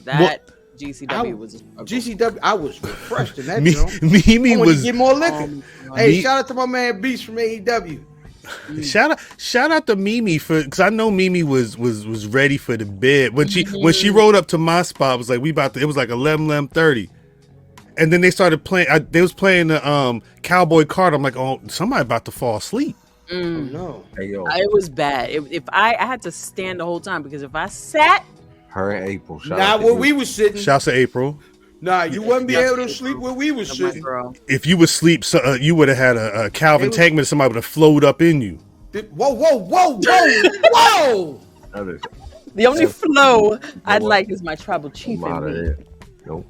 That GCW was a struggle. GCW. I was refreshed in that. Oh Mimi was get more liquor. Hey, shout out to my man Beast from AEW. Shout out to Mimi because I know Mimi was ready for the bid when she rode up to my spot. It was like it was like 11:30, and then they started playing. They was playing the Cowboy Card. I'm like, oh, somebody about to fall asleep. Oh, no, hey, yo. It was bad. If I had to stand the whole time because if I sat, her and April. Nah, where we was sitting. Shouts to April. Nah, you wouldn't be able to sleep where we was sitting. If you would sleep, you would have had a Calvin Tankman. Somebody would have flowed up in you. Whoa! The only flow I'd like is my tribal chief in me. Nope.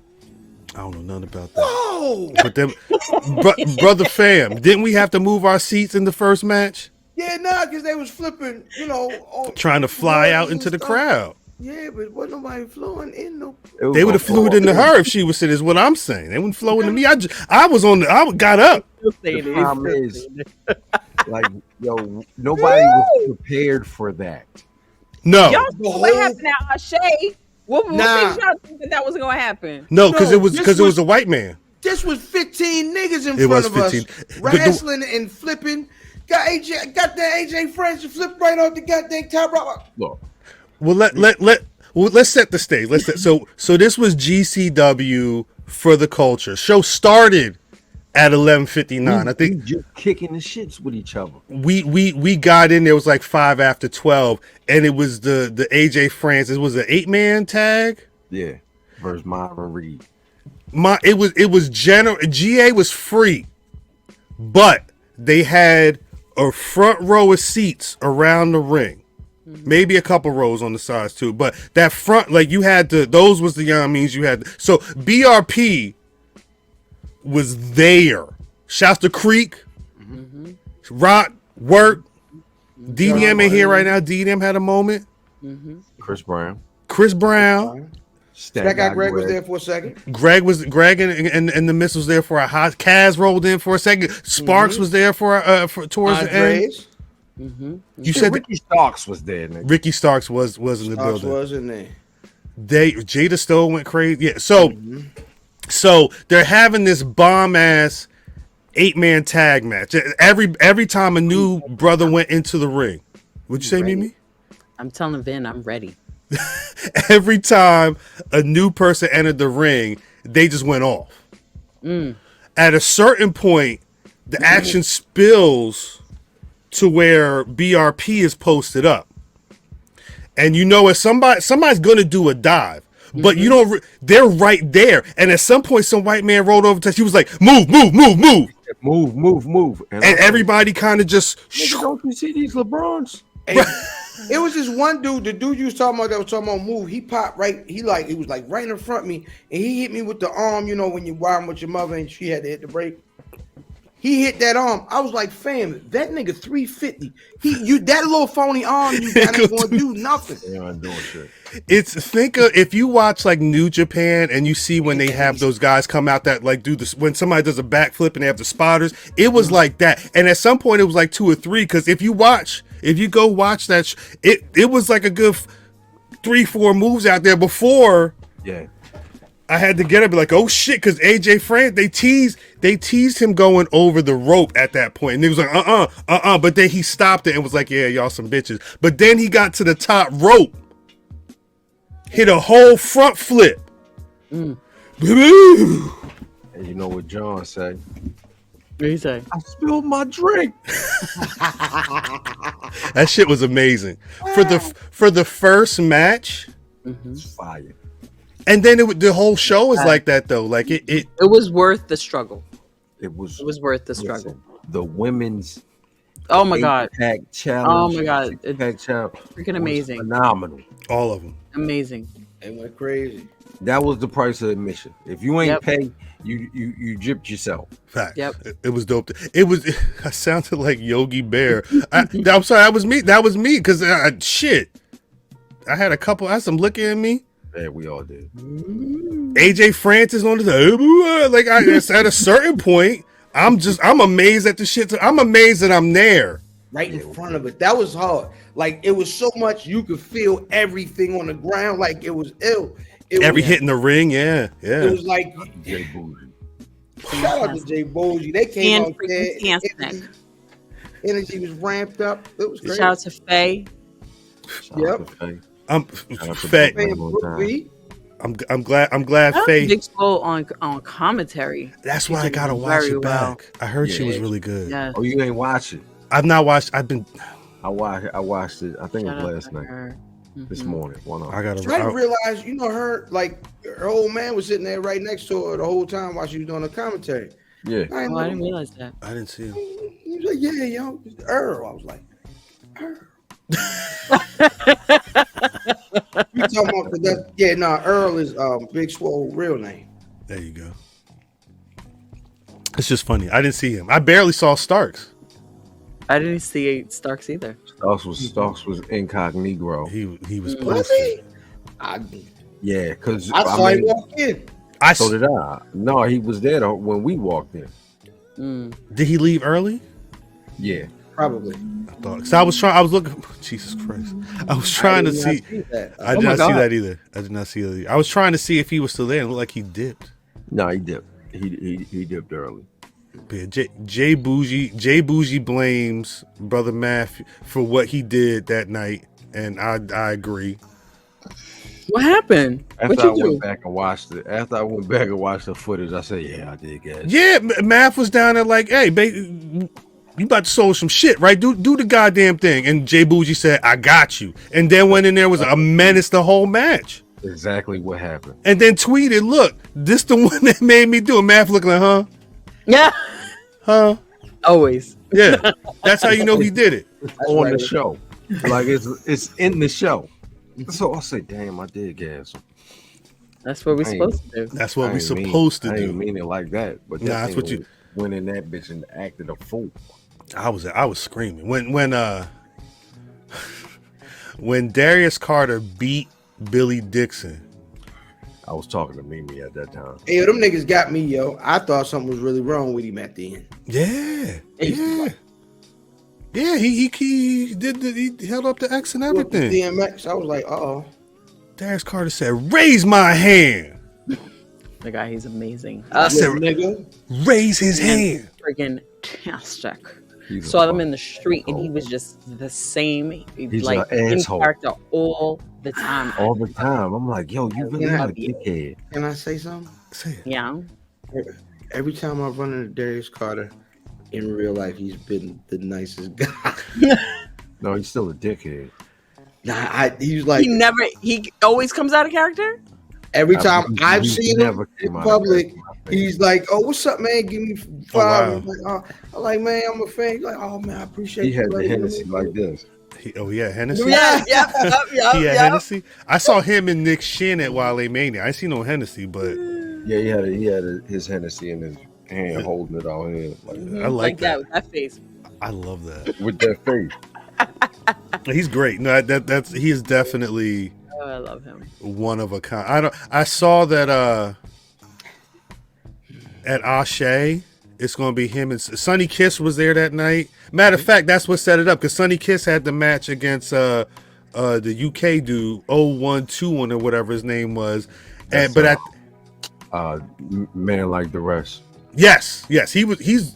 I don't know nothing about that. Whoa! But then, brother fam, didn't we have to move our seats in the first match? Yeah, nah, because they was flipping, trying to fly out into the crowd. Yeah, but wasn't nobody flowing in no. They would have flew into her if she was sitting. Is what I'm saying. They wouldn't flow into me. I got up. The problem is, like, yo, nobody was prepared for that. No. Y'all saw what happened at Ashay. What made y'all think that was going to happen? No, because it was a white man. This was 15 niggas in front of us. Rasslin and flipping. Got that AJ French and flipped right off the goddamn top rope. Look. Well, let's set the stage. So this was GCW for the culture. Show started at 11:59. I think just kicking the shits with each other. We got in there. It was like 5 after 12, and it was the AJ Francis. It was an 8-man tag. Yeah, versus Myron Reed. It was general. GA was free, but they had a front row of seats around the ring. Maybe a couple rows on the sides too, but that front, like you had to, those was the means you had. So BRP was there. Shouts to Creek, Rock, Work, DDM in here right now. DDM had a moment. Chris Brown. That guy Greg was there for a second. Greg and the Miss was there for a hot. Kaz rolled in for a second. Sparks was there for towards the end. You said Ricky Starks was there. Nigga. Ricky Starks was in the building. Was in there. Jada Stowe went crazy. Yeah. So they're having this bomb ass 8-man tag match. Every time a new brother went into the ring. What'd you say, Mimi? I'm telling Vin I'm ready. Every time a new person entered the ring, they just went off. At a certain point, the action spills to where BRP is posted up, and if somebody's gonna do a dive, but you don't. They're right there, and at some point, some white man rolled over to. He was like, "Move, and everybody kind of just. Don't you see these LeBrons? Hey, it was this one dude. The dude you was talking about that was talking about move. He popped right. He was like right in front of me, and he hit me with the arm. When you wild with your mother, and she had to hit the brake. He hit that arm. I was like, fam, that nigga 350. That little phony arm, you got ain't gonna do nothing. Yeah, I'm doing shit. If you watch like New Japan and you see when they have those guys come out that like do this when somebody does a backflip and they have the spotters, it was like that. And at some point it was like 2 or 3 because if you go watch that, it was like a good 3-4 moves out there before. Yeah. I had to get up and be like, oh shit, because AJ France, they teased him going over the rope at that point. And he was like, but then he stopped it and was like, yeah, y'all some bitches. But then he got to the top rope, hit a whole front flip. And you know what John said? What did he say? I spilled my drink. That shit was amazing. For the first match, It's fire. And then the whole show was like that though. Like it was worth the struggle. It was worth the struggle. The women's oh my god challenge. Oh my god, it's freaking amazing. Phenomenal. All of them. Amazing. It went crazy. That was the price of admission. If you ain't pay, you gypped yourself. Fact. Yep. It was dope. I sounded like Yogi Bear. I'm sorry. That was me. Because shit. I had some looking at me. Yeah, we all did. AJ Francis on the like at a certain point, I'm amazed at the shit. I'm amazed that I'm there. Right in front of it. That was hard. Like it was so much you could feel everything on the ground. Like it was ill. Every hit in the ring, yeah. It was like Jay Bougie. shout out to Jay Bougie. They came And out there. freaking Energy was ramped up. It was great. Shout out to Faye. Yep. I'm Shout out to Faye. Faye and Brooke V. I'm glad Faye. Big Swole on commentary. That's She why I did gotta watch very it back. I heard she was really good. Yeah. Oh, you ain't watch it? I've not watched. I've been. I watched it. I think it Shout was out last to night. her. This Mhm. morning. I gotta. I didn't realize, her old man was sitting there right next to her the whole time while she was doing the commentary. Yeah. Oh, I didn't realize that. I didn't see him. He was like, yeah, yo, it's Earl. I was like, Earl. You talking about that? Yeah, no, Earl is Big Swole real name. There you go. It's just funny. I didn't see him. I barely saw Starks. I didn't see Starks either. Starks was incognito. He was Was posted. he? Yeah, because I saw him walk in. So did I. No, he was there when we walked in. Did he leave early? Yeah. Probably. I thought. So I was looking. Jesus Christ! I was trying to see. I did not see that either. I did not see that either. I was trying to see if he was still there. It looked like he dipped. No, he dipped. He dipped early. Yeah, Jay Bougie blames Brother Math for what he did that night, and I agree. What happened? After I went back and watched the footage, I said, "Yeah, I did, guys." Yeah, Math was down there like, "Hey, baby, you about to sold some shit, right? Do the goddamn thing." And Jay Bougie said, "I got you," and then went in there was a menace the whole match. Exactly what happened. And then tweeted, "Look, this the one that made me do it." Math looking like, "Huh? Yeah. Huh? Always." Yeah, that's how you know he did it. On the show, like it's in the show. So I say, "Damn, I did gas him." That's what we're supposed to do. That's what we're supposed to I do. didn't mean it like that, but that's what you went in that bitch and acted a fool. I was screaming when Darius Carter beat Billy Dixon. I was talking to Mimi at that time. Hey, them niggas got me, yo. I thought something was really wrong with him at the end. Yeah. He held up the X and everything. DMX, I was like, uh-oh. Darius Carter said, "Raise my hand." The guy, he's amazing. I said, nigga, raise his hand. Friggin' fantastic. Saw them in the street, and he was just the same, He's like an in asshole. character all the time. All the time. I'm like, yo, you really are a dickhead. can I say something? Say it. Yeah. Every time I run into Darius Carter, in real life, he's been the nicest guy. No, he's still a dickhead. He was like, he always comes out of character. every time I've seen him in came out public, of he's like, "Oh, what's up, man? Give me 5." wow. I'm like, man, I'm a fan. He's like, "Oh man, I appreciate He you." had the Hennessy like this. He had Hennessy? Yeah. He had Hennessy? I saw him and Nick Shin at Wale Mania. I ain't seen no Hennessy, but Yeah, he had his Hennessy in his hand, holding it out here like that. I like that. With that face. I love that. With that face. He's great. No, he is definitely Oh, I love him. one of a kind. I saw that at Ashe, it's gonna be him and Sonny Kiss was there that night. Matter of fact, that's what set it up because Sonny Kiss had the match against the UK dude 0121 or whatever his name was. And Man Like the Rest. Yes, he's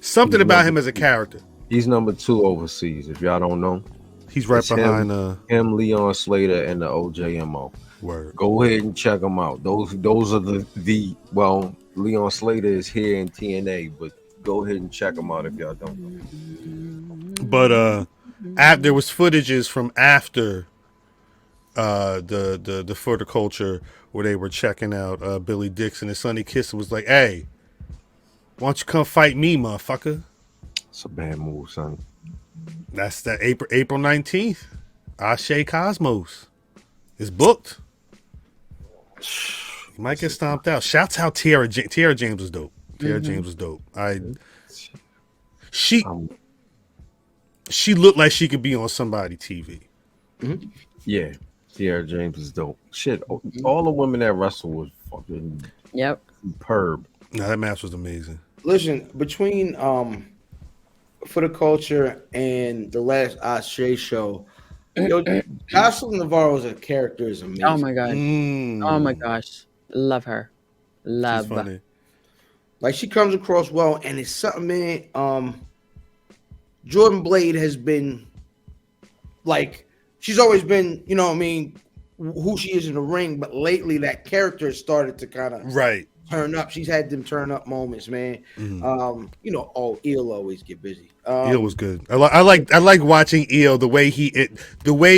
something about him as a character. He's number 2 overseas. If y'all don't know, He's right behind him, Leon Slater, and the OJMO. Word. Go ahead and check them out. Those are the well, Leon Slater is here in TNA, but go ahead and check them out if y'all don't know. But there was footages from after the further culture where they were checking out Billy Dixon, and Sonny Kiss was like, "Hey, why don't you come fight me, motherfucker?" It's a bad move, son. That's that April 19th. Ashe Cosmos is booked. You might get stomped out. Shouts out Tiara James was dope. Tiara James was dope. She looked like she could be on somebody TV. Mm-hmm. Yeah, Tiara James is dope. Shit, all the women that wrestle was fucking superb. No, that match was amazing. Listen, between For the Culture and the last Ashe show, Yo, Jocelyn Navarro's character is amazing. Oh my god. Oh my gosh. Love her. She's Love. funny. Like she comes across well, and it's something, man. Jordan Blade has been like she's always been, you know what I mean, who she is in the ring, but lately that character has started to kind of turn up. She's had them turn up moments, man. You know, Eel always get busy. Eel was good. I like watching Eel the way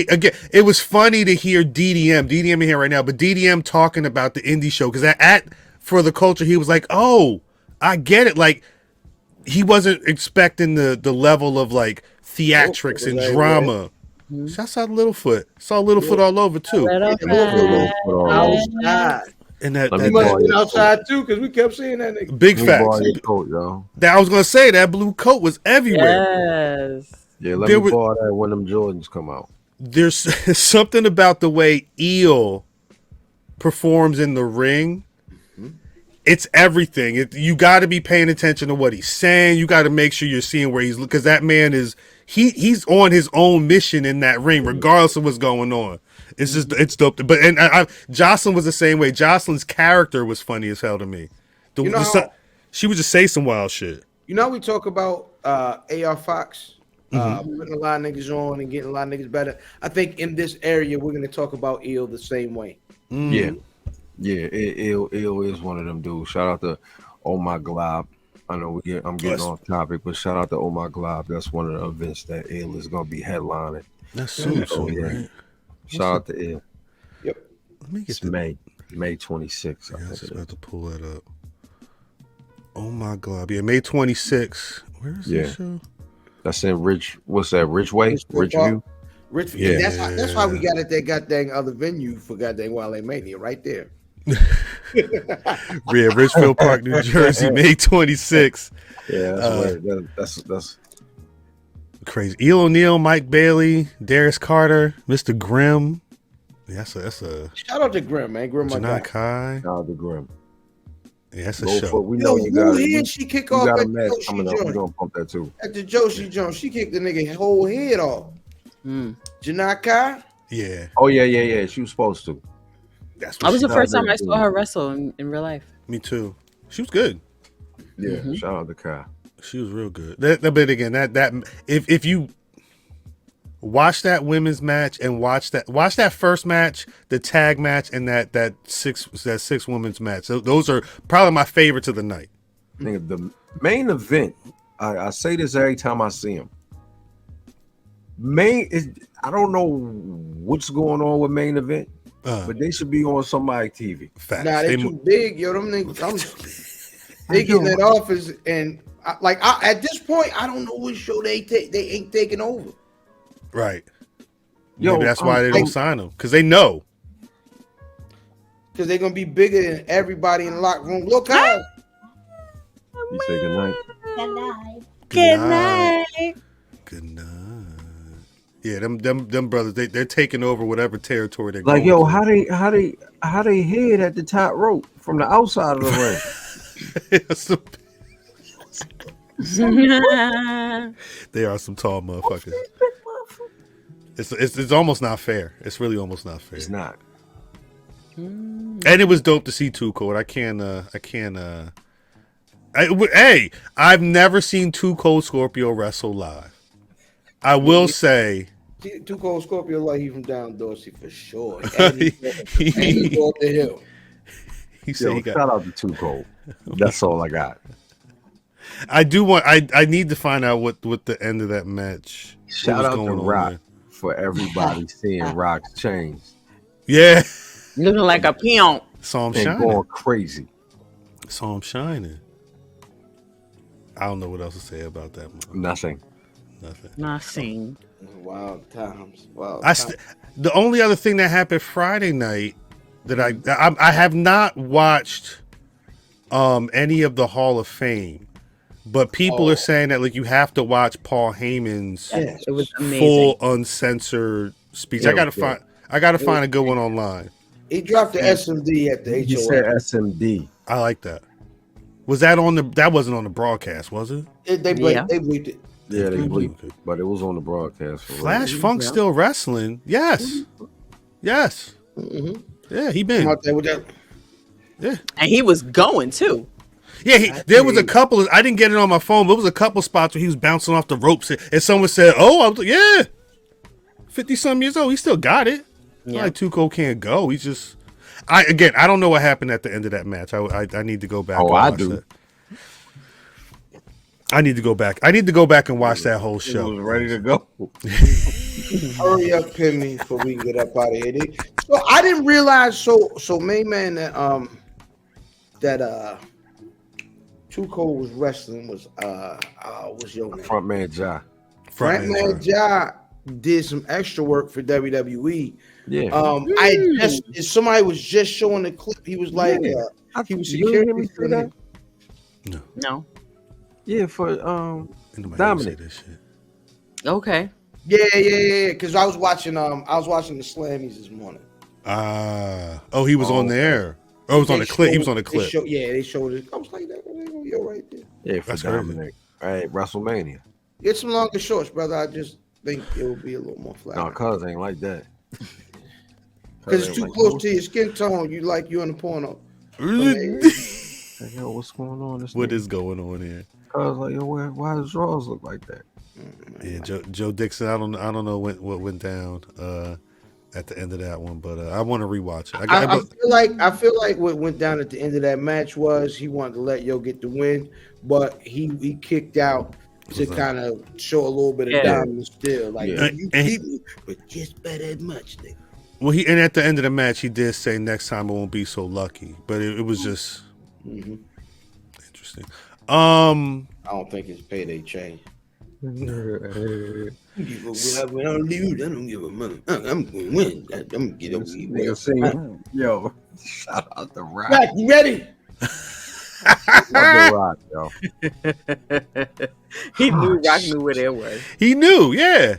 again. It was funny to hear DDM in here right now, but DDM talking about the indie show because at For the Culture he was like, oh, I get it. Like he wasn't expecting the level of like theatrics and drama. Shouts out Littlefoot. Saw Littlefoot all over too. Outside. And that he must have been outside too, because we kept seeing that nigga. Big facts. Coat, yo. I was gonna say that blue coat was everywhere. Yes. Yeah, let me borrow that when them Jordans come out. There's something about the way Eel performs in the ring. It's everything. You got to be paying attention to what he's saying. You got to make sure you're seeing where he's, because that man is he's on his own mission in that ring, regardless of what's going on. It's just it's dope. But Jocelyn was the same way. Jocelyn's character was funny as hell to me. She would just say some wild shit. You know, we talk about AR Fox putting a lot of niggas on and getting a lot of niggas better. I think in this area we're gonna talk about Eel the same way. Yeah. Eel is one of them dudes. Shout out to Oh My Glob. I know I'm getting off topic, but shout out to Oh My Glob. That's one of the events that Eel is gonna be headlining. That's soon, right? Shout out to Eel. Yep. Let me get it's May 26th. I was about to pull that up. Oh My Glob. Yeah, May 26th. Where is this show? That's in what's that? Ridgeway? Ridgeview? Yeah. That's why we got at that goddamn other venue for goddamn Wale Mania right there. Richfield Park, New Jersey, May 26th. Yeah, that's crazy. Eel O'Neal, Mike Bailey, Darius Carter, Mr. Grimm. Yeah, that's a shout out to Grimm, man. Grimm, Janai Kai. Shout out to Grimm. Yeah, that's a show. We know you got she kick off got at a match the coming up. We're gonna pump that too. At the Joshi Jones, she kicked the nigga whole head off. Janai Kai. Yeah. Oh yeah. She was supposed to. That was the first time I saw her wrestle in real life. Me too. She was good. Yeah, shout out to Kai. She was real good. But again, that if you watch that women's match and watch that first match, the tag match, and that six women's match, those are probably my favorites of the night. Nigga, the main event. I say this every time I see him. I don't know what's going on with main event. But they should be on somebody's TV. Facts. Nah, they too big, yo. Them niggas, they getting that office, and at this point, I don't know which show they ain't taking over. Right. Yo, maybe that's why they don't sign them, because they know. Because they're gonna be bigger than everybody in the locker room. Look how. You say good night. Good night. Good night. Yeah, them brothers, they're taking over whatever territory they're like. Going Yo, to. how they hid at the top rope from the outside of the ring? They are some tall motherfuckers. It's almost not fair. It's really almost not fair. It's not. And it was dope to see Too Cold. Hey, I've never seen Too Cold Scorpio wrestle live. I will say. Too Cold Scorpio like he from down Dorsey for sure. And he go up the hill. He said shout out to Too Cold. That's all I got. I need to find out what the end of that match. Shout out to Rock for everybody seeing Rock's chains. Yeah. Looking like a peon. Saw him shining. Going crazy. Saw him shining. I don't know what else to say about that one. Nothing. Wild times. The only other thing that happened Friday night that I have not watched any of the Hall of Fame, but people are saying that like you have to watch Paul Heyman's it was full uncensored speech. I gotta find a good one online. He dropped the SMD at the HOA. He said SMD. I like that. Was that that wasn't on the broadcast, was it? They bleeped it. Yeah, they bleeped it, but it was on the broadcast. For Flash real. Funk still wrestling? Yes. Yes. Mm-hmm. Yeah, he I'm been. out there with that. Yeah. And he was going too. Yeah, there was a couple of, I didn't get it on my phone, but it was a couple spots where he was bouncing off the ropes and someone said, "Oh, I was like, yeah, 50-some years old, he still got it." Yeah. Like Tuco can't go. He's just, I don't know what happened at the end of that match. I need to go back. Oh, and I watch do. That. I need to go back. I need to go back and watch that whole He show. was ready to go. Hurry up, pin me, so we can get up out of here. So I didn't realize. So main man that Tuco was wrestling was what's your name? Frontman Ja. Frontman Ja did some extra work for WWE. Yeah. Somebody was just showing the clip. He was like, he was You didn't hear security me for say that. No. Yeah, for Nobody Dominic. say this shit. Okay. Yeah. Because I was watching the Slammies this morning. He was on there. Oh, it was on the clip. He was on the They clip. they showed it. I was like, you're right there. Yeah, for That's Dominic. Right, WrestleMania. Get some longer shorts, brother. I just think it will be a little more flat. No, cuz ain't like that. Because it's too close to your skin tone. You like you in the porno. Hey, yo, what's going on? What is going on here? Cuz like, yo, why does drawers look like that? Yeah, Joe Dixon. I don't know what went down at the end of that one, but I want to rewatch it. I feel like what went down at the end of that match was he wanted to let Yo get the win, but he kicked out to kind of show a little bit of dominance still. Like you beat me, but just by that much, nigga. Well, and at the end of the match, he did say next time I won't be so lucky, but it was just interesting. I don't think his payday changed. When I lose, I don't give a money. I'm going to win. I'm going to get over you. Yo, shout out the Rock. Back, you ready? The Rock, yo. He knew Rock knew where they were. He knew, yeah.